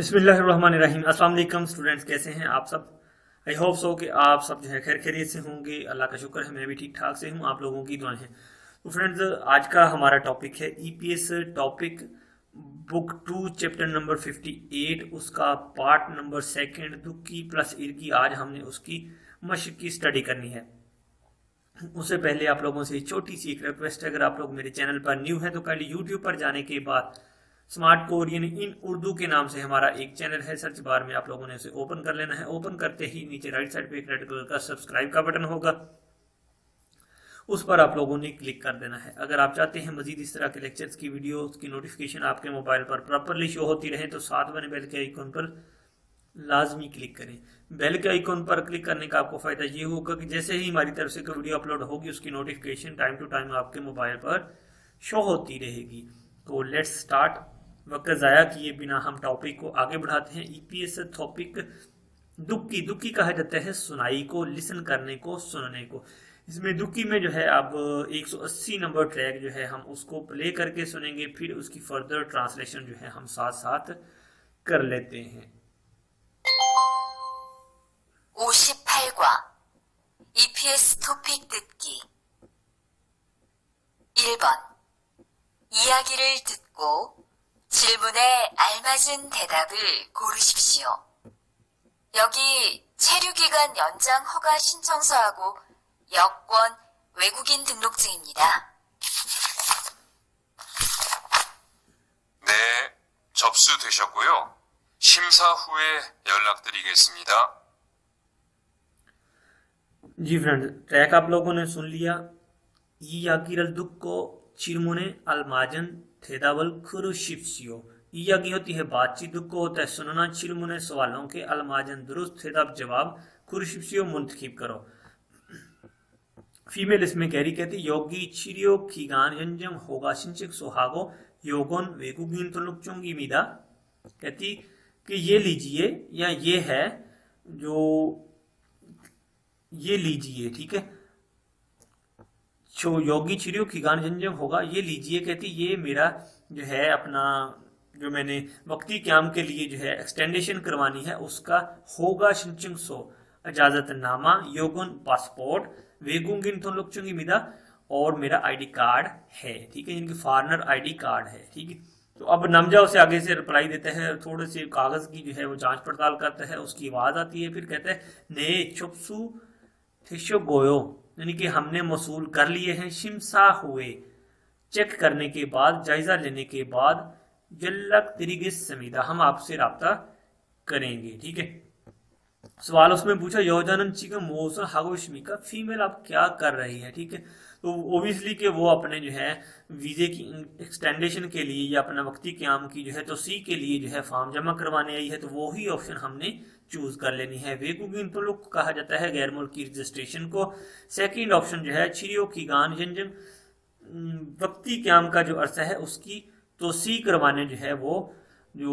बिस्मिल्लाहिर्रहमानिर्रहीम। अस्सलाम वालेकुम स्टूडेंट्स, कैसे हैं आप सब। आई होप सो कि आप सब जो है खैर खैरियत से होंगे। अल्लाह का शुक्र है मैं भी ठीक ठाक से हूँ, आप लोगों की दुआएं हैं। तो फ्रेंड्स, आज का हमारा टॉपिक है EPS topic book 2 chapter number 58, उसका पार्ट नंबर 2 दुक्की प्लस इर्की। आज हमने उसकी मशक की स्टडी करनी है। उससे पहले आप लोगों से छोटी सी एक रिक्वेस्ट है, अगर आप लोग मेरे चैनल पर न्यू है तो कल यूट्यूब पर जाने के बाद स्मार्ट कोरियन इन उर्दू के नाम से हमारा एक चैनल है, सर्च बार में आप लोगों ने उसे ओपन कर लेना है। ओपन करते ही नीचे राइट साइड पे एक रेड कलर का सब्सक्राइब का बटन होगा, उस पर आप लोगों ने क्लिक कर देना है। अगर आप चाहते हैं मजीद इस तरह के लेक्चर्स की वीडियो की नोटिफिकेशन आपके मोबाइल पर प्रॉपरली शो होती रहे तो साथ बने बेल के आइकॉन पर लाजमी क्लिक करें। बेल के आइकॉन पर क्लिक करने का आपको फायदा ये होगा कि जैसे ही हमारी तरफ से कोई वीडियो अपलोड होगी उसकी नोटिफिकेशन टाइम टू टाइम आपके मोबाइल पर शो होती रहेगी। तो लेट्स स्टार्ट। वक्त ज़ाया किए बिना हम टॉपिक को आगे बढ़ाते हैं। EPS topic दुक्की। दुक्की कहा जाता है सुनाई को, लिसन करने को, सुनने को। इसमें दुक्की में जो है अब 180 नंबर ट्रैक जो है हम उसको प्ले करके सुनेंगे, फिर उसकी फर्दर ट्रांसलेशन जो है हम साथ साथ कर लेते हैं। 58과 EPS 토픽 듣기 1번 이야기를 듣고 질문에 알맞은 대답을 고르십시오. 여기 체류기간 연장 허가 신청서하고 여권 외국인 등록증입니다. 네, 접수되셨고요. 심사 후에 연락드리겠습니다. जी फ्रेंड्स, ट्रैक आप लोगों ने सुन लिया। याकिरल दुख को चिरमुने अलमाजन थेदावल खुरुशिप्सियो। याकी होती है बातचीत, दुख को होता है सुनना। चिरमुने सवालों के, अलमाजन दुरुस्त, थेदाब जवाब, खुरुशिप्सियो मुंतखिब करो। फीमेल इसमें कैरी कहती योगी चिरियो खीगान यंजम होगा शिंचिक सोहागो योगोन वेगुगिन तो लुकचुंगी मीदा। कहती कि ये लीजिए या ये है जो ये लीजिए, ठीक है। योगी चिरियो खिगान जंजम होगा, ये लीजिए। कहती ये मेरा जो है अपना जो मैंने वक्ती क्याम के लिए जो है एक्सटेंडेशन करवानी है उसका होगा शिंचिंग सो इजाजतनामा, योगन पासपोर्ट, वेगुंगिन तो लुकचुंगी मिदा, और मेरा आईडी कार्ड है, ठीक है, इनकी फॉरनर आईडी कार्ड है, ठीक है। तो अब नमजा उसे आगे से रिप्लाई देता है, थोड़े से कागज की जो है वो जांच पड़ताल करता है, उसकी आवाज आती है, फिर कहता है ने चुपसू थिशो गोयो, यानी कि हमने मसूल कर लिए हैं। शिमसा हुए, चेक करने के बाद, जायजा लेने के बाद, जल्लक तिरिगिस समीदा, हम आपसे राब्ता करेंगे, ठीक है। सवाल उसमें पूछा योजानन चिका मोसन हागोशमी का, फीमेल आप क्या कर रही है, ठीक है। तो ओबियसली कि वो अपने जो है वीजे की एक्सटेंडेशन के लिए या अपना वक्ती क्याम की जो है तो सी के लिए जो है फॉर्म जमा करवाने आई है, तो वो ही ऑप्शन हमने चूज कर लेनी है। वेगुगिन तो लुक कहा जाता है गैर मुल्की रजिस्ट्रेशन को। सेकंड ऑप्शन जो है चिरियो की गान जंजन वक्ती क्याम का जो अरसा है उसकी तो सी करवाने जो है वो जो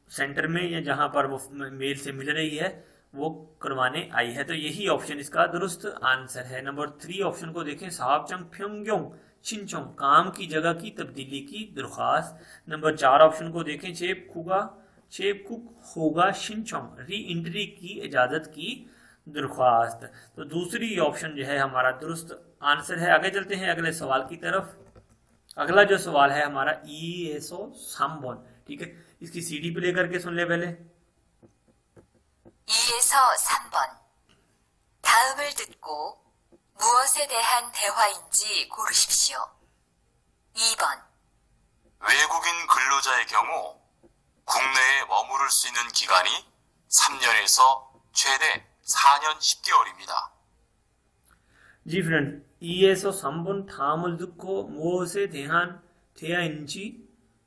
सेंटर में या जहां पर वो मेल से मिल रही है वो करवाने आई है। तो यही ऑप्शन इसका दुरुस्त आंसर है। नंबर 3 ऑप्शन को देखें, साहब चंग फ्योंग छिंचों, काम की जगह की तब्दीली की दरख्वास्त। नंबर 4 ऑप्शन को देखें, चेप कुक होगा शिंचों, री एंट्री की इजाजत की दरख्वास्त। तो दूसरी ऑप्शन जो है हमारा दुरुस्त आंसर है। आगे चलते हैं अगले सवाल की तरफ। अगला जो सवाल है हमारा ईएसओ साम्बोन, ठीक है। इसकी सीडी प्ले करके सुन ले पहले। 2에서 3번 다음을 듣고 무엇에 대한 대화인지 고르십시오. 2번 외국인 근로자의 경우 국내에 머무를 수 있는 기간이 3년에서 최대 4년 10개월입니다. जी फ्रेंड, ईएसओ साम्बोन थामल दुक्को मुओसे देहान थेयाइंची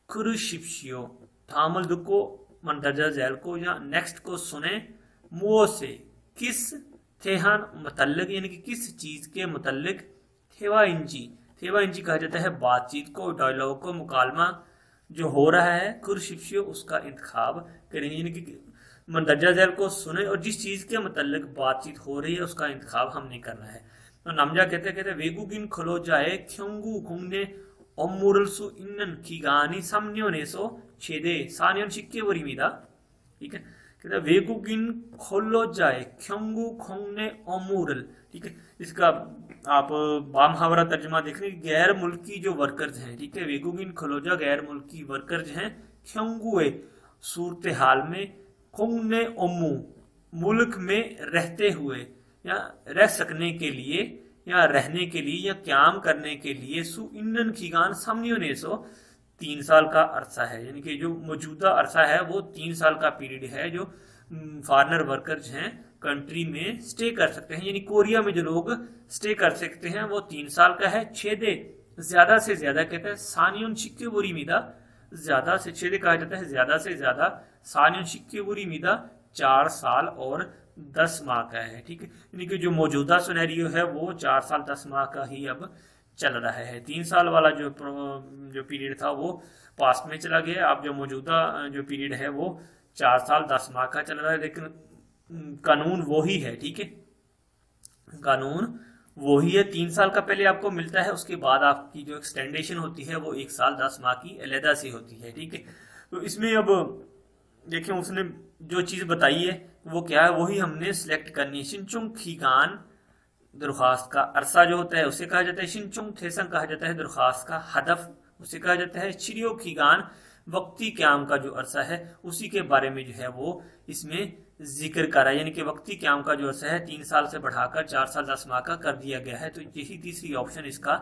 कुरुशिप्शियो। थामल दुक्को मंदरजा जैल को या नेक्स्ट को सुने, मुओ से किस, थेहान मुतल्लिक यानी कि किस चीज के मुतल्लिक, थेवा इंची कहा जाता है बातचीत को, डायलॉग को, मुकालमा जो हो रहा है, कुरशिप्शियो उसका इंतखाब करेंगे, यानी कि मंदरजा जैल को सुने और जिस चीज के मुतल्लिक बातचीत हो रही है उसका इंतखाब हमने करना है। तो नमजा कहते वेगुगिन खलो जाए ख्योंगू खुंगने omurul su innan kigani samnyoneso chede sanyon shikke borimida ठीक है। कहता है वेगुगिन खोलो जाए ख्योंगू खोंगने ओमूरल, ठीक है। इसका आप बामहावरा तर्जमा देख रहे हैं, गैर मुल्की जो वर्कर्स हैं, ठीक है, वेगुगिन खोलोजा गैर मुल्की वर्कर्स हैं, ख्योंगुए सूरत हाल में, खोंगने ओमू मुल्क में रहते हुए या रह सकने के लिए या रहने के लिए या क्याम करने के लिए, सु इन्नन खीगान सामने सो 3 साल का अरसा है, यानी कि जो मौजूदा अरसा है वो 3 साल का पीरियड है जो फॉरेनर वर्कर्स हैं कंट्री में स्टे कर सकते हैं, यानी कोरिया में जो लोग स्टे कर सकते हैं वो 3 साल का है। छेदे ज्यादा से ज्यादा कहते हैं सानियन शिक्के मीदा, ज्यादा से छेदे कहा जाता है ज्यादा से ज्यादा, सानियन शिक्के मीदा 4 साल और 10 माह का है, ठीक है। यानी कि जो मौजूदा सिनेरियो है वो 4 साल 10 माह का ही अब चल रहा है। 3 साल वाला जो पीरियड था वो पास्ट में चला गया, अब जो मौजूदा जो पीरियड है वो 4 साल 10 माह का चल रहा है, लेकिन कानून वही है, ठीक है, कानून वही है। 3 साल का पहले आपको मिलता है, उसके बाद आपकी जो एक्सटेंडेशन होती है वो 1 साल 10 माह की अलहदा से होती है, ठीक है। तो इसमें अब देखिए उसने जो चीज बताई है वो क्या है, वही हमने सिलेक्ट करनी है। शिनचुंग खीगान दरख्वास्त का अरसा जो होता है उसे कहा जाता है शिनचुंग थेसंग, कहा जाता है दरख्वास्त का हदफ उसे कहा जाता है। चिरियो खीगान वक्ती क्याम का जो अरसा है उसी के बारे में जो है वो इसमें जिक्र करा, यानी कि वक्ती क्याम का जो अरसा है 3 साल से बढ़ाकर 4 साल 10 माह का कर दिया गया है। तो यही तीसरी ऑप्शन इसका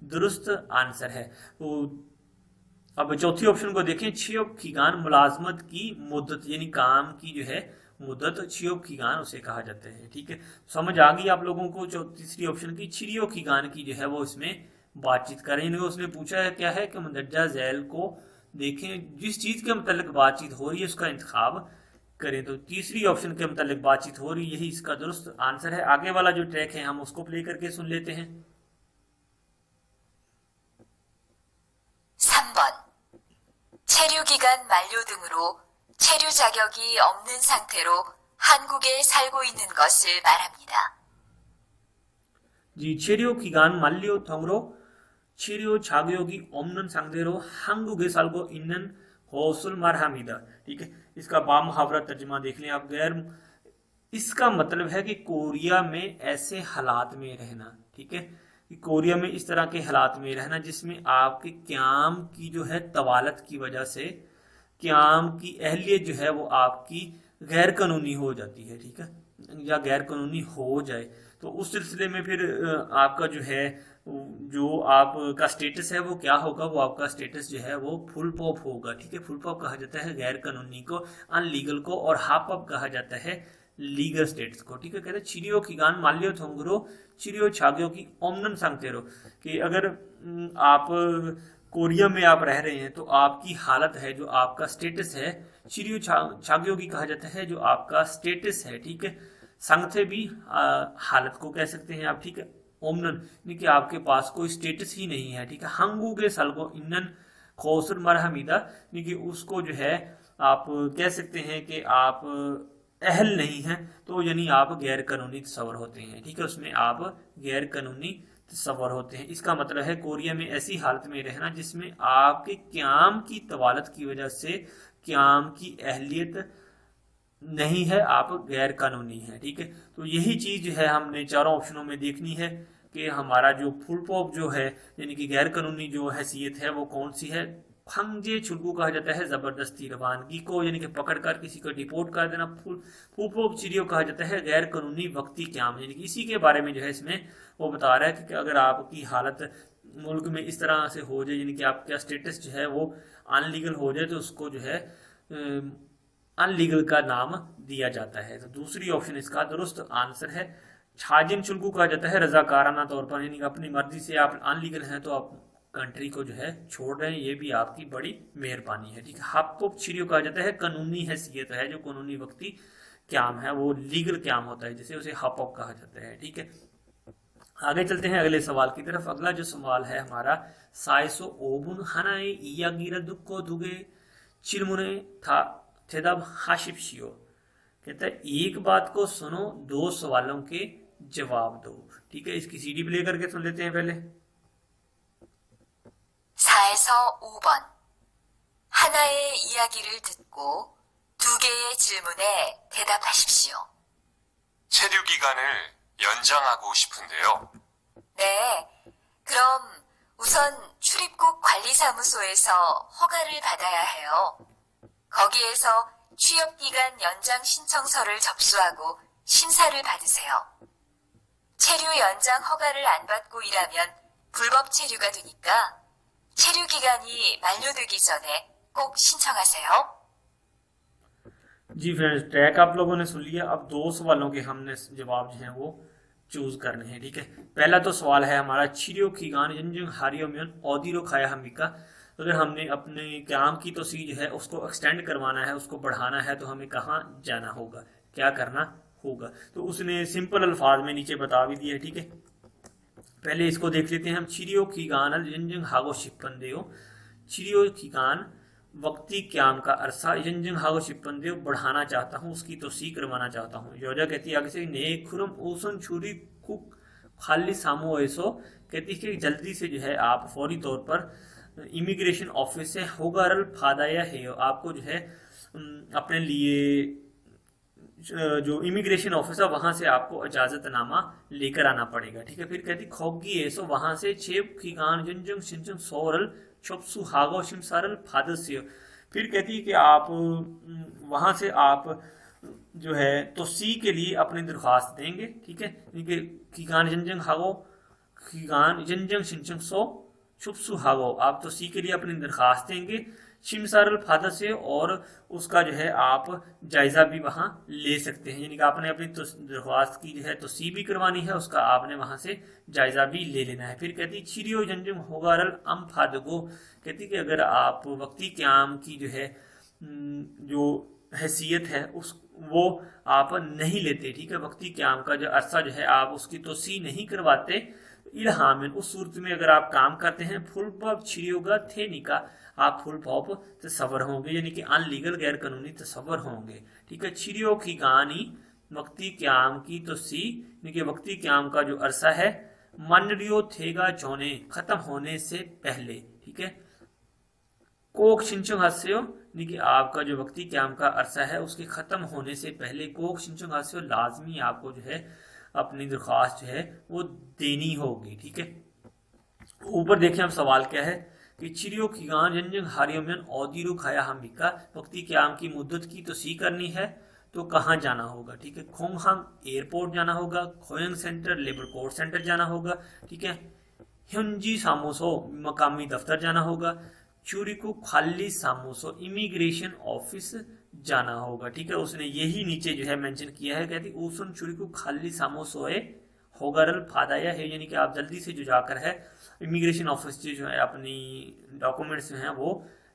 दुरुस्त आंसर है। तो अब चौथी ऑप्शन को देखें, छियोब खीगान मुलाजमत की मुद्दत, यानी काम की जो है मुद्दत छियोब खीगान उसे कहा जाता है, ठीक है। समझ आ गई आप लोगों को तीसरी ऑप्शन की छिरियो खीगान की जो है वो इसमें बातचीत करें। उसने पूछा है क्या है कि मंदरजा झैल को देखें, जिस चीज के मतलब बातचीत हो रही है उसका इंतखाब करें। तो तीसरी ऑप्शन के मतलब बातचीत हो रही है, यही इसका दुरुस्त आंसर है। आगे वाला जो ट्रैक है हम उसको प्ले करके सुन लेते हैं। 3번 체류 기간 만료 등으로 체류 자격이 없는 상태로 한국에 살고 있는 것을 말합니다. जी, 체류 기간 만료 등으로 체류 자격이 없는 상태로 한국에 살고 있는 것을 말합니다, ठीक है। इसका बामुहावरा तर्जुमा देख लें आप। गैर, इसका मतलब है कि कोरिया में ऐसे हालात में रहना, ठीक है, कि कोरिया में इस तरह के हालात में रहना जिसमें आपके क्याम की जो है तवालत की वजह से क्याम की अहलियत जो है वो आपकी गैर कानूनी हो जाती है, ठीक है, या गैर कानूनी हो जाए। तो उस सिलसिले में फिर आपका जो है जो आपका स्टेटस है वो क्या होगा, वो आपका स्टेटस जो है वो फुल पॉप होगा, ठीक है। फुल पॉप कहा जाता है गैर कानूनी को, अनलीगल को, और हाफ पॉप कहा जाता है लीगल स्टेट्स को, ठीक है। कहते हैं चिरियो खीगान माल्यो थोंगरो चिरियो छाग्यो की ओमनन सांगतेरो, कि अगर आप कोरिया में आप रह रहे हैं तो आपकी हालत है, जो आपका स्टेटस है, चिरियो छाग्यो की कहा जाता है जो आपका स्टेटस है, ठीक है। संगथे भी हालत को कह सकते हैं आप, ठीक है। ओमनन यानी कि आपके पास कोई स्टेटस ही नहीं है, ठीक है। हंगू के सलगो इन्नन खोसर मरहमीदा, यानी कि उसको जो है आप कह सकते हैं कि आप अहल नहीं है, तो यानी आप गैर कानूनी तस्वर होते हैं, ठीक है, उसमें आप गैर कानूनी तस्वर होते हैं। इसका मतलब है कोरिया में ऐसी हालत में रहना जिसमें आपके क्याम की तवालत की वजह से क्याम की अहलियत नहीं है, आप गैर कानूनी है, ठीक है। तो यही चीज है हमने चारों ऑप्शनों में देखनी है कि हमारा जो फुल पॉप जो है यानी कि गैर कानूनी जो हैसियत है वो कौन सी है। खंजे छुलकू कहा जाता है जबरदस्ती रवानगी को, यानी कि पकड़कर किसी को डिपोर्ट कर देना। फुल पॉप चिड़ियो कहा जाता है गैर कानूनी वक्ती क्याम, यानी कि इसी के बारे में जो है इसमें वो बता रहा है कि अगर आपकी हालत मुल्क में इस तरह से हो जाए, यानी कि आपका स्टेटस जो है वो अनलीगल हो जाए, तो उसको जो है अनलीगल का नाम दिया जाता है। तो दूसरी ऑप्शन इसका दुरुस्त आंसर है। छाजिन चुल्कू कहा जाता है रजाकाराना तौर पर, यानी अपनी मर्जी से आप अनलीगल हैं तो आप कंट्री को जो है छोड़ रहे हैं, ये भी आपकी बड़ी मेहरबानी है, ठीक है। हापोप चिरियो कहा जाता है कानूनी हैसियत है, जो कानूनी वक्ती क्याम है वो लीगल क्याम होता है, जिसे उसे हापोप कहा जाता है, ठीक है। आगे चलते हैं अगले सवाल की तरफ। अगला जो सवाल है हमारा, साइसो ओबुन हनाए या गिरा दुक्को दुगे चिलमुने था थेदब हाशिपशियो, कहता है एक बात को सुनो, 2 सवालों के जवाब दो, ठीक है। इसकी सीडी प्ले करके सुन लेते हैं पहले। 4에서 5번 하나의 이야기를 듣고 두 개의 질문에 대답하십시오. 체류 기간을 연장하고 싶은데요. 네, 그럼 우선 출입국 관리사무소에서 허가를 받아야 해요. 거기에서 취업기간 연장 신청서를 접수하고 심사를 받으세요. 체류 연장 허가를 안 받고 일하면 불법 체류가 되니까 체류 기간이 만료되기 전에 꼭 신청하세요. जी फ्रेंड्स, ट्रैक आप लोगों ने सुन लिया। अब दो सवालों के हमने जवाब जो है वो चूज करने हैं। ठीक है, पहला तो सवाल है हमारा 치료 기간 연장하려면 어디로 가야 합니까? अगर हमने अपने काम की तो सी जो है उसको एक्सटेंड करवाना है, उसको बढ़ाना है, तो हमें कहाँ जाना होगा, क्या करना होगा? तो उसने सिंपल अल्फाज में नीचे बता भी दिया है। ठीक है, पहले इसको देख लेते हैं हम। 치료 기간을 연장하고 싶은데요, 치료 기간 वक्ती क्याम का अरसा 연장하고 싶은데요, बढ़ाना चाहता हूँ, उसकी तोसी करवाना चाहता हूँ। योजा कहती है आगे से ने खुरम ओसन छुरी कुक खाली सामोएसो, कहती है कि जल्दी से जो है आप फौरी तौर पर इमिग्रेशन ऑफिस से होगारल फादाया है, आपको जो है अपने लिए जो इमिग्रेशन ऑफिस है वहां से आपको इजाजतनामा लेकर आना पड़ेगा। ठीक है, फिर कहती खोगी ऐसो वहां से छेब खीगान जंजंग शिंजंग सोरल छुपसु हागो शिमसारल फादस्य, फिर कहती है कि आप वहां से आप जो है तो सी के लिए अपनी दरख्वास्त देंगे। ठीक है, खीगान जंजंग हागो खीगान जंजंग शिंजंग सो छुपसु हागो, आप तो सी के लिए अपनी दरख्वास्त देंगे। शिमसारल फादर से, और उसका जो है आप जायजा भी वहां ले सकते हैं, यानी कि आपने अपनी दरख्वास्त की जो है तो सी भी करवानी है, उसका आपने वहां से जायजा भी ले लेना है। फिर कहती चिरियो जंजम होगारल अम फादगो, कहती कि अगर आप वक्ती क्याम की जो है जो हैसियत है उस वो आप नहीं लेते, ठीक है, वक्ती क्याम का जो अरसा जो है आप उसकी तो सी नहीं करवाते, इल्हामिन उस सूरत में अगर आप काम करते हैं फुल पॉप छिड़ियोगा थे निका, आप फुल पॉप तस्वर होंगे, यानी कि अनलीगल गैर कानूनी तस्वर होंगे। ठीक है, छिड़ियो की गानी वक्ती क्याम की तो सी, यानी कि वक्ती क्याम का जो अरसा है मनरियो थेगा चौने खत्म होने से पहले। ठीक है, कोक शिंचुंग हास्यो, यानी कि आपका जो वक्ती क्याम का अरसा है उसके खत्म होने से पहले कोक शिंचुंग हास्यो लाजमी आपको जो है अपनी दरख्वास्त जो है वो देनी होगी। ठीक है, ऊपर देखें हम सवाल क्या है कि चिरियो खिगान जंजंग हारियमन औदीरू खाया हमिका, वक्ती क्याम की मुद्दत की तो सी करनी है तो कहाँ जाना होगा? ठीक है, खोंगहांग एयरपोर्ट जाना होगा, खोयंग सेंटर लेबर कोर्ट सेंटर जाना होगा। ठीक है, ह्युंजी सामोसो मकामी दफ्तर जाना होगा, चूरिकू खाली सामोसो इमिग्रेशन ऑफिस जाना होगा। ठीक है, उसने यही नीचे जो है मेंशन किया है, कहती ऊसन चूरिकू खाली सामोसोए होगरल फादाया है, यानी कि आप जल्दी से जो जाकर है इमिग्रेशन ऑफिस जो है अपनी डॉक्यूमेंट्स जो हैं वो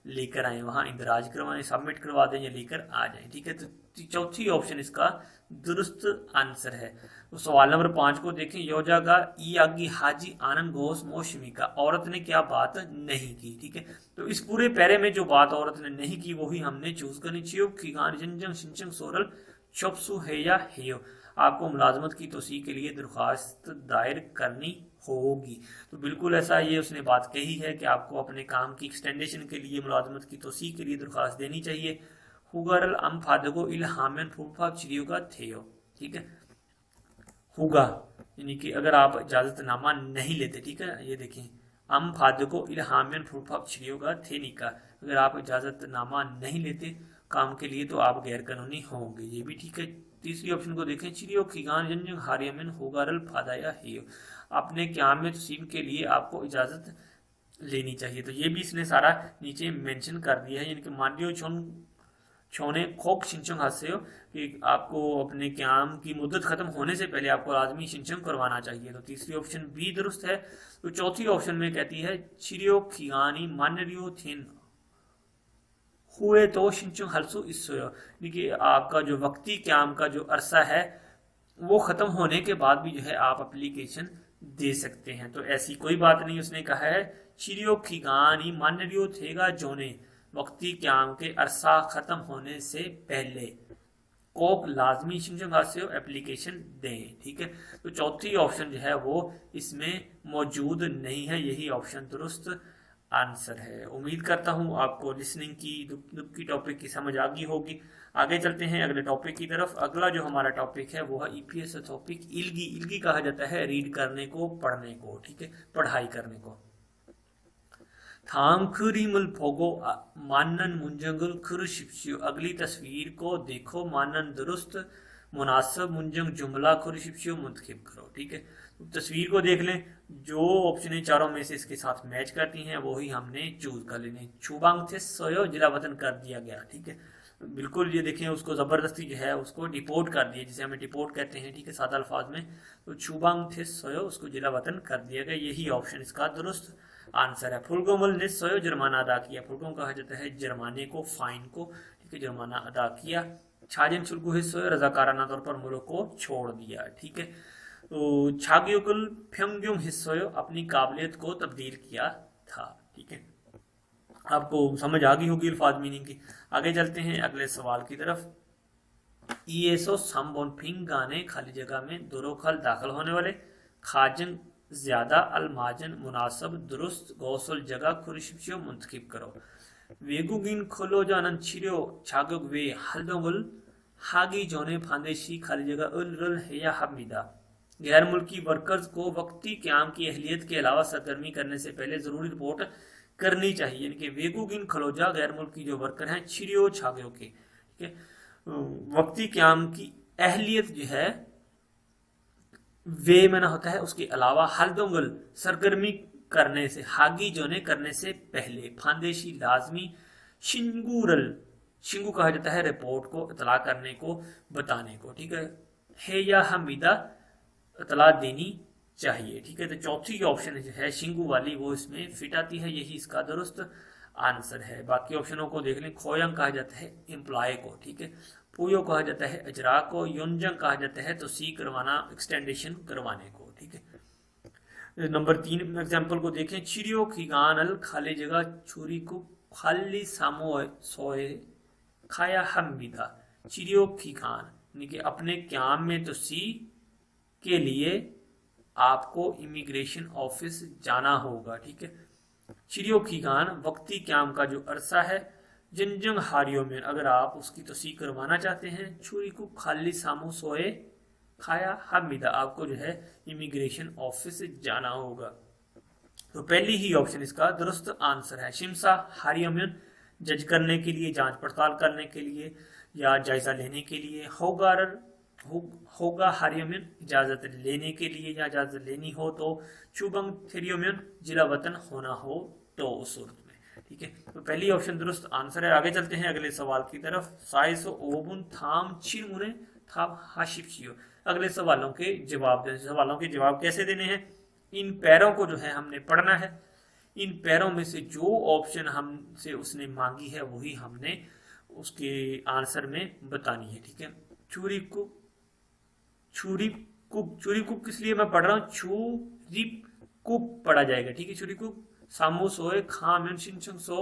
लेकर आए, वहां इंदराज करवाएं, सबमिट करवा दें या लेकर आ जाएं। ठीक है, तो चौथी ऑप्शन इसका दुरुस्त आंसर है। तो सवाल नंबर 5 को देखें, योजा का ई आगी हाजी आनंद घोष मौसमी का औरत ने क्या बात नहीं की। ठीक है, तो इस पूरे पैरे में जो बात औरत ने नहीं की वही हमने चूज करनी चाहिए। खिगान जंजंग शिंचंग सोरल चौपसु है या हेयो, आपको मुलाजमत की तोसी के लिए दरख्वास्त दायर करनी होगी। तो बिल्कुल ऐसा ये उसने बात कही है कि आपको अपने काम की एक्सटेंडेशन के लिए मुलाजमत की तोसी के लिए दरख्वास्त देनी चाहिए। हुगरल अम फादगो इल्हामन फूफा चिड़ियोगा थेयो। ठीक है, हुगा यानी कि अगर आप इजाजतनामा नहीं लेते, ठीक है, ये देखें अम फादगो इल्हामन फूफा चिड़ियोगा थे निका, अगर आप इजाजतनामा नहीं लेते काम के लिए तो आप गैर कानूनी होंगे, ये भी ठीक है। तीसरी ऑप्शन को देखें, चिड़ियो खिगान जंजंग हारियमन होगारल फादाया हेयो, अपने क्याम में तसीम के लिए आपको इजाजत लेनी चाहिए। तो ये भी इसने सारा नीचे मेंशन कर दिया है, यानी कि मांडियो छोने खोक शिंचंग हास्यो कि आपको अपने क्याम की मुद्दत खत्म होने से पहले आपको लाजमी शिंचंग करवाना चाहिए। तो तीसरी ऑप्शन भी दुरुस्त है। तो चौथी ऑप्शन में कहती है चिड़ियो खिगानी मानरियो थिन हुए तो शिंचंग हलसु इसो, यानी कि आपका जो वक्ती क्याम का जो अरसा है वो खत्म होने के बाद भी जो है आप एप्लीकेशन दे सकते हैं। तो ऐसी कोई बात नहीं, उसने कहा है चिड़ियो खिगानी मानरियो थेगा जोने, वक्ती क्याम के अरसा खत्म होने से पहले कोक लाजमी शिंचंग एप्लीकेशन दें। ठीक है, तो चौथी ऑप्शन जो है वो इसमें मौजूद नहीं है, यही ऑप्शन दुरुस्त आंसर है। उम्मीद करता हूँ आपको लिसनिंग की दुख की टॉपिक की समझ आ गई होगी। आगे चलते हैं अगले टॉपिक की तरफ। अगला जो हमारा टॉपिक है वो है ईपीएस टॉपिक इल्गी। इल्गी कहा जाता है रीड करने को, पढ़ने को, ठीक है, पढ़ाई करने को। 다음 그림을 보고 맞는 문장을 그리십시오। अगली तस्वीर को देखो, मानन दुरुस्त मुनासिब मुंजंग जुमला करिशिप्शियो मुंतखिब करो, ठीक है। तो तस्वीर को देख लें, जो ऑप्शन चारों में से इसके साथ मैच करती हैं वही हमने चूज कर लेने। छुबांग थे सोयो जिला वतन कर दिया गया, ठीक है। बिल्कुल ये देखें, उसको जबरदस्ती जो है उसको डिपोर्ट कर दिया, जिसे हमें डिपोर्ट कहते हैं, ठीक है, सादा अल्फाज में। तो छुबांग थे सोयो, उसको जिला वतन कर दिया गया। यही ऑप्शन इसका दुरुस्त आंसर है। फुलगोमल ने सोयो जुर्माना अदा किया। फुलगोम कहा जाता है जुर्माने को, फाइन को, ठीक है, जुर्माना अदा किया। छाजिन चुलगु हिस्सों रजाकाराना तौर पर मुल्क को छोड़ दिया, ठीक है। तो छाग्योकुल फ्यंग्योंग हिस्सों अपनी काबिलियत को तब्दील किया था, ठीक है। आपको समझ आ गई होगी अल्फाज मीनिंग की। आगे चलते हैं अगले सवाल की तरफ। ईएसओ सामबोन फिंग गाने खाली जगह में दुरुखल दाखिल होने वाले खाजन ज्यादा अलमाजन मुनासब दुरुस्त गौसल जगह खुरिशिप्शियो मुंतखिब करो। 외국인 근로자는 치료 자격 외에 활동을 하기 전에 반드시 खाली जगह 을 해야 합니다। गैर मुल्की वर्कर्स को वक्ती क्याम की अहलियत के अलावा सरगर्मी करने से पहले जरूरी रिपोर्ट करनी चाहिए। यानी कि वेगुगिन खलोजा गैर मुल्की जो वर्कर हैं छिरियो छागियों के, ठीक है, वक्ती क्याम की अहलियत जो है वे में ना होता है, उसके अलावा हलदोंगल सरगर्मी करने से, हागी जोने करने से पहले, फांदेशी लाजमी, शिंगूरल, शिंगू कहा जाता है रिपोर्ट को, इतला करने को, बताने को, ठीक है या हमीदा इतला देनी चाहिए, ठीक है। तो चौथी ऑप्शन जो है शिंगू वाली वो इसमें फिट आती है, यही इसका दुरुस्त आंसर है। बाकी ऑप्शनों को देख लें। खोयंग कहा जाता है एम्प्लॉय को, ठीक है। पुयो कहा जाता है अजरा को। योंजंग कहा जाता है तो सी करवाना, एक्सटेंडेशन करवाने को, ठीक है। नंबर 3 एग्जाम्पल को देखें। चिड़ियो खिगान अल खाली जगह छुरी को खाली सामो सोए खाया हमीदा। चिड़ियो खिगान यानी कि अपने क्याम में तो सी के लिए आपको इमिग्रेशन ऑफिस जाना होगा, ठीक है। चिड़ियो खिगान वक्ती क्याम का जो अरसा है। जिनजंग हारियों में अगर आप उसकी तस्सी करवाना चाहते हैं। छुरी को खाली सामो सोए खाया हमीदा, आपको जो है इमिग्रेशन ऑफिस जाना होगा। तो पहली ही ऑप्शन इसका दुरुस्त आंसर है। शिमसा हारियों जज करने के लिए, जांच पड़ताल करने के लिए या जायजा लेने के लिए। होगा हारियों में इजाजत लेने के लिए या इजाजत लेनी हो तो। चुबंग थेरियों में जिला वतन होना हो तो उस सूरत में, ठीक है। तो पहली ऑप्शन दुरुस्त आंसर है। आगे चलते हैं अगले सवाल की तरफ। साइसो ओबुन थाम चिरमुने थाम हाशिप्शियो। अगले सवालों के जवाब देने। सवालों के जवाब कैसे देने हैं? इन पैरों को जो है हमने पढ़ना है। इन पैरों में से जो ऑप्शन हमसे उसने मांगी है वही हमने उसके आंसर में बतानी है, ठीक है। छुरी कुक किस लिए मैं पढ़ रहा हूँ? छुरी कुक पढ़ा जाएगा, ठीक है। छुरी कुक सामो सोए खामेन शिनचंग सो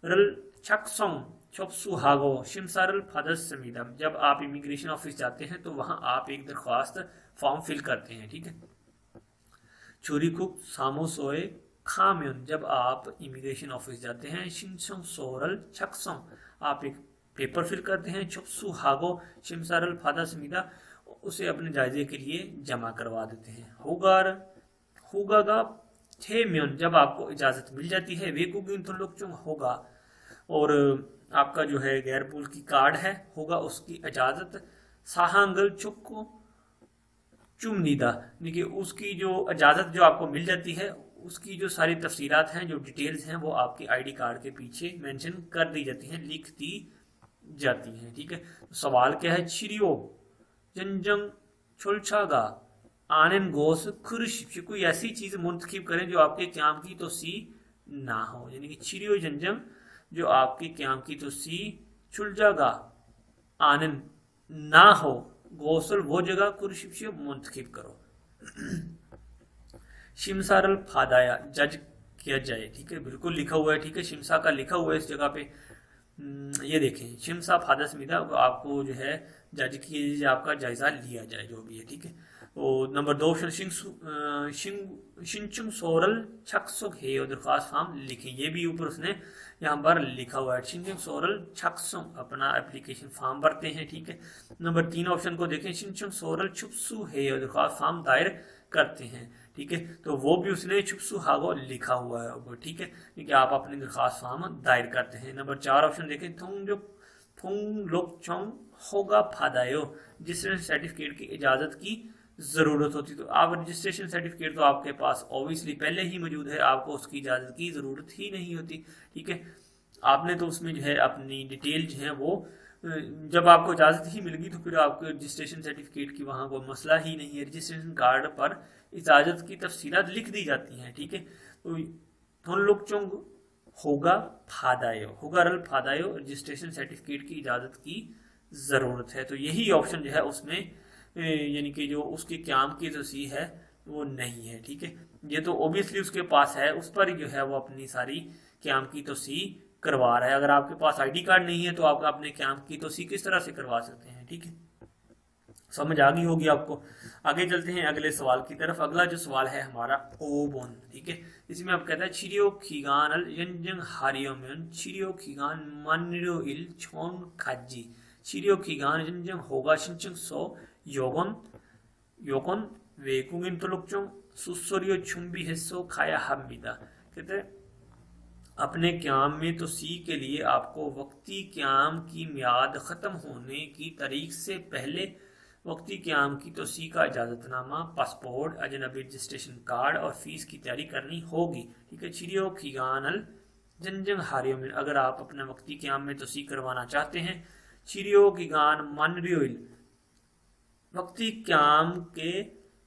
रल छक्सोंग छपसु हागो शिमसारल फादर्स समीदम। जब आप इमिग्रेशन ऑफिस जाते हैं तो वहां आप एक दरख्वास्त फॉर्म फिल करते हैं, ठीक है। छुरी कुक सामो सोए खामेन, जब आप इमिग्रेशन ऑफिस जाते हैं। शिनचंग सोरल छक्सोंग, आप एक पेपर फिल करते हैं। छपसु हागो शिमसारल फादर्स समीदा, उसे अपने जायजे के लिए जमा करवा देते हैं। होगा छे म्योन, जब आपको इजाजत मिल जाती है। वेकुगिन तो लोग चुंग होगा, और आपका जो है गैर मुल्की कार्ड है होगा उसकी इजाजत। साहांगल चुक्को चुमनीदा, यानी कि उसकी जो इजाजत जो आपको मिल जाती है उसकी जो सारी तफसीलात हैं, जो डिटेल्स हैं, वो आपके आईडी कार्ड के पीछे मेंशन कर दी जाती हैं, लिख दी जाती हैं, ठीक है। तो सवाल क्या है? छिरियो जंजंग छुलछागा आनन गोस खुरुश, कोई ऐसी चीज मुंतखिब करें जो आपके क्याम की तो सी ना हो। यानी कि छिरियो जंजंग जो आपके क्याम की तो सी, छुलजागा आनन ना हो, गोसल वो जगह खुरुश मुंतखिब करो। शिमसारल फादाया जज किया जाए, ठीक है, बिल्कुल लिखा हुआ है, ठीक है। शिमसा का लिखा हुआ है इस जगह पे, ये देखें शिमसा फादर समीदा, आपको जो है जज की आपका जायजा लिया जाए जो भी है, ठीक है। और नंबर 2 ऑप्शन शिंचुंग सोरल छक्सुक है और दरख्वास्त फॉर्म लिखें। ये भी ऊपर उसने यहाँ पर लिखा हुआ है, शिंचुंग सोरल छक्सुक अपना एप्लीकेशन फॉर्म भरते हैं, ठीक है। नंबर 3 ऑप्शन को देखें, शिंचुंग सोरल छुपसू है और दरख्वास्त फॉर्म दायर करते हैं, ठीक है। तो वो भी उसने छुपसू हागो लिखा हुआ है ऊपर, ठीक है, कि आप अपनी दरख्वास्त फॉर्म दायर करते हैं। नंबर 4 ऑप्शन देखें, थुंग लोक चोंग होगा फादायो, रजिस्ट्रेशन सर्टिफिकेट की इजाजत की जरूरत होती। तो आप रजिस्ट्रेशन सर्टिफिकेट तो आपके पास ऑब्वियसली पहले ही मौजूद है, आपको उसकी इजाजत की जरूरत ही नहीं होती, ठीक है। आपने तो उसमें जो है अपनी डिटेल जो है वो जब आपको इजाजत ही मिल गई तो फिर आपको रजिस्ट्रेशन सर्टिफिकेट की वहां कोई मसला ही नहीं है। रजिस्ट्रेशन कार्ड पर इजाजत की तफसीलात लिख दी जाती हैं, ठीक है। तो थोन लोग चोंग होगा फादायो रजिस्ट्रेशन सर्टिफिकेट की इजाजत की जरूरत है। तो यही ऑप्शन जो है उसमें यानी कि जो उसके क्याम की तस्वीर है वो नहीं है, ठीक है। ये तो ओबियसली उसके पास है, उस पर जो है वो अपनी सारी क्याम की तस्वीर करवा रहा है। अगर आपके पास आईडी कार्ड नहीं है तो आप अपने क्याम की तस्वीर किस तरह से करवा सकते हैं, ठीक है। समझ आ गई होगी आपको। आगे चलते हैं अगले सवाल की तरफ। अगला जो सवाल है हमारा ओबोन, ठीक है। इसमें आप कहता है चिरियो खिगान अल यंजंग हारियोम्यन चिरियो खिगान मानरियो इल छोन खाजी चिरियो खिगान यंजंग होगा शिंचंग सो योगन वेकुगिन तुलुकचों सुसोरियो छुम्बी हिस्सो खाया हमीदा। कहते हैं अपने क्याम में तो सी के लिए आपको वक्ती क्याम की मियाद खत्म होने की तारीख से पहले वक्ती क्याम की तोसी का इजाजतनामा, पासपोर्ट, अजनबी रजिस्ट्रेशन कार्ड और फीस की तैयारी करनी होगी, ठीक है। चिरियो खिगानल जंजंग हारियो में अगर आप अपने वक्ती क्याम में तोसी करवाना चाहते हैं, चिरियो खिगान मानरियोल वक्ती क्याम के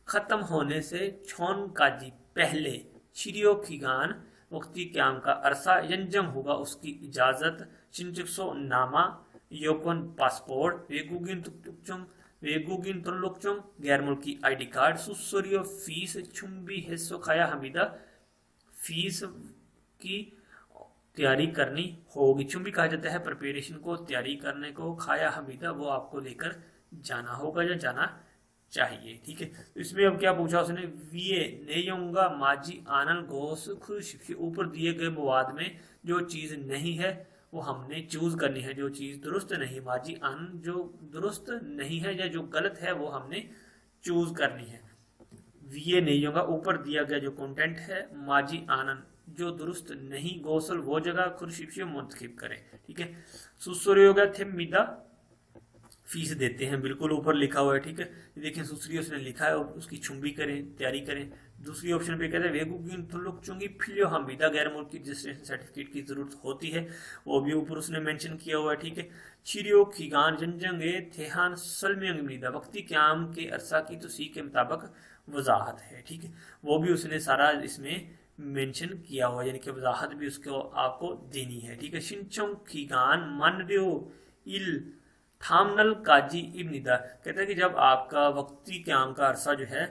खत्म होने से छोन काजी पहले चिरियो खिगान वक्ती क्याम का अरसा यंजंग होगा उसकी इजाजत चिंचुक्सो नामा योकोन पासपोर्ट वेगुगिन तुल्लुकचुंग गैर मुल्की आईडी कार्ड सुसोरियो फीस छुम्बी हिस्सो खाया हमीदा फीस की तैयारी करनी होगी। चुम्बी कहा जाता है प्रिपरेशन को, तैयारी करने को, खाया हमीदा वो आपको लेकर जाना होगा या जाना चाहिए, ठीक है। तो इसमें अब क्या पूछा उसने, वीए नेयोंगा माजी आनल गोस खुश ऊपर दिए गए मवाद में जो चीज नहीं है वो हमने चूज करनी है, जो चीज दुरुस्त नहीं, माजी आनंद जो दुरुस्त नहीं है या जो गलत है वो हमने चूज करनी है। वीए नहीं होगा ऊपर दिया गया जो कंटेंट है, माजी आनंद जो दुरुस्त नहीं, गोसल वो जगह खुर्शिफ मुंतखब करें, ठीक है। सुसुरी होगा थे मिदा फीस देते हैं, बिल्कुल ऊपर लिखा हुआ है, ठीक है। देखिए सुसरी उसने लिखा है और उसकी छुम्बी करें, तैयारी करें। दूसरी ऑप्शन पे कहते हैं वेगुगिन तुलुक चुंगी फिलियो हमीदा गैर मुल्की रजिस्ट्रेशन सर्टिफिकेट की जरूरत होती है, वो भी ऊपर उसने मेंशन किया हुआ है, ठीक है। चिरियो खिगान जंजंगे थेहान सलमियंग मीदा वक्ती क्याम के अरसा की तोसी के मुताबिक वजाहत है, ठीक है। वो भी उसने सारा इसमें मेंशन किया हुआ है, यानी कि वजाहत भी उसको आपको देनी है, ठीक है। शिंचोंग खिगान मानरियो इल थामनल काजी इब्निदा कहता है कि जब आपका वक्ती क्याम का अरसा जो है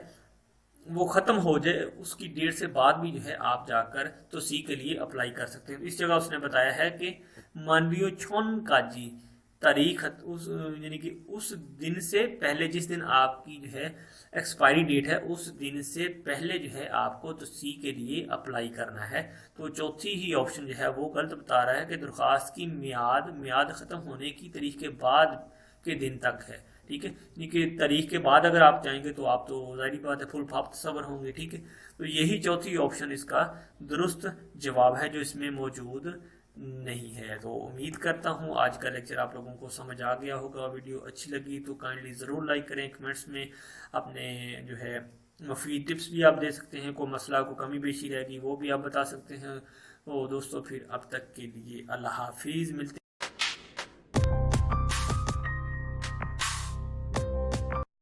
वो खत्म हो जाए उसकी डेट से बाद भी जो है आप जाकर तो सी के लिए अप्लाई कर सकते हैं। इस जगह उसने बताया है कि मानवीय छोन काजी तारीख उस यानी कि उस दिन से पहले जिस दिन आपकी जो है एक्सपायरी डेट है उस दिन से पहले जो है आपको तो सी के लिए अप्लाई करना है। तो चौथी ही ऑप्शन जो है वो गलत बता रहा है कि दरख्वास्त की मियाद खत्म होने की तारीख के बाद के दिन तक है, ठीक है। यानी कि तारीख के बाद अगर आप जाएंगे तो आप तो जाहिर बात है फुल फाप तस्वर होंगे, ठीक है। तो यही चौथी ऑप्शन इसका दुरुस्त जवाब है जो इसमें मौजूद नहीं है। तो उम्मीद करता हूँ आज का लेक्चर आप लोगों को समझ आ गया होगा। वीडियो अच्छी लगी तो काइंडली ज़रूर लाइक करें, कमेंट्स में अपने जो है मुफीद टिप्स भी आप दे सकते हैं, कोई मसला को कमी बेशी रहेगी वो भी आप बता सकते हैं। तो दोस्तों फिर अब तक के लिए अल्लाह हाफिज़, मिलते